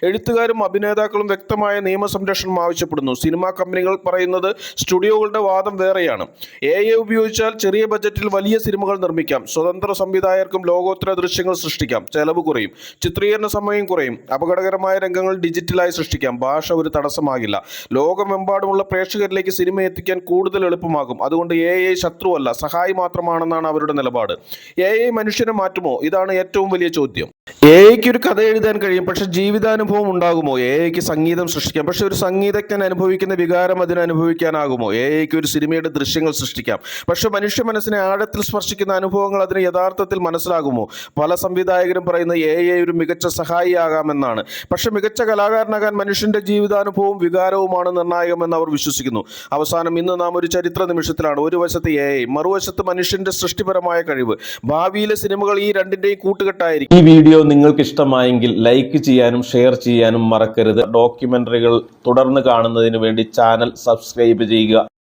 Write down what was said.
എഴുത്തുകാരും അഭിനേതാക്കളും വ്യക്തമായ നിയമസംരക്ഷണം ആവശ്യപ്പെടുന്നു. സിനിമാ കമ്പനികൾ പറയുന്നത് സ്റ്റുഡിയോകളുടെ വാദം വേറെയാണ്. AI ഉപയോഗിച്ചാൽ ചെറിയ ബജറ്റിൽ വലിയ സിനിമകൾ നിർമ്മിക്കാം. സ്വതന്ത്ര സംവിധായകർക്കും ലോകോത്തര ദൃശ്യങ്ങൾ സൃഷ്ടിക്കാം. ചെലവ് കുറയും, ചിത്രീകരണ സമയം കുറയും, അപകടകരമായ രംഗങ്ങൾ ഡിജിറ്റലായി സൃഷ്ടിക്കാം. ഭാഷ ഒരു തടസ്സമാകില്ല. ലോകമെമ്പാടുമുള്ള പ്രേക്ഷകരിലേക്ക് സിനിമ എത്തിക്കാൻ കൂടുതൽ എളുപ്പമാകും. അതുകൊണ്ട് AI ശത്രുവല്ല, സഹായി മാത്രമാണെന്നാണ് അവരുടെ നിലപാട്. AI മനുഷ്യനെ മാറ്റുമോ? ഇതാണ് ഏറ്റവും വലിയ ചോദ്യം. AIക്ക് ഒരു കഥ എഴുതാൻ കഴിയും, പക്ഷെ ജീവിതാനുഭവം ഉണ്ടാകുമോ? AIക്ക് സംഗീതം സൃഷ്ടിക്കാം, പക്ഷെ ഒരു സംഗീതജ്ഞൻ അനുഭവിക്കുന്ന വികാരം അതിന് അനുഭവിക്കാനാകുമോ? AIക്ക് ഒരു സിനിമയുടെ ദൃശ്യങ്ങൾ സൃഷ്ടിക്കാം, പക്ഷെ മനുഷ്യ മനസ്സിനെ ആഴത്തിൽ സ്പർശിക്കുന്ന അനുഭവങ്ങൾ അതിന് യഥാർത്ഥത്തിൽ മനസ്സിലാകുമോ? പല സംവിധായകരും പറയുന്നത് AI ഒരു മികച്ച സഹായിയാകാമെന്നാണ്, പക്ഷെ മികച്ച കലാകാരനാകാൻ മനുഷ്യന്റെ ജീവിതാനുഭവവും വികാരവുമാണ് നിർണായകമെന്ന് അവർ വിശ്വസിക്കുന്നു. അവസാനം ഇന്ന് നാം ഒരു ചരിത്ര നിമിഷത്തിലാണ്. ഒരു വശത്ത് AI, മറുവശത്ത് മനുഷ്യന്റെ സൃഷ്ടിപരമായ കഴിവ്. ഭാവിയിലെ സിനിമകൾ ഈ രണ്ടിന്റെയും കൂട്ടുകെട്ടായിരിക്കും. ഈ വീഡിയോ നിങ്ങൾക്ക് ഇഷ്ടമായെങ്കിൽ ലൈക്ക് ചെയ്യാനും ഷെയർ ചെയ്യാനും മറക്കരുത്. ഡോക്യുമെന്ററികൾ തുടർന്ന് കാണുന്നതിന് വേണ്ടി ചാനൽ സബ്സ്ക്രൈബ് ചെയ്യുക.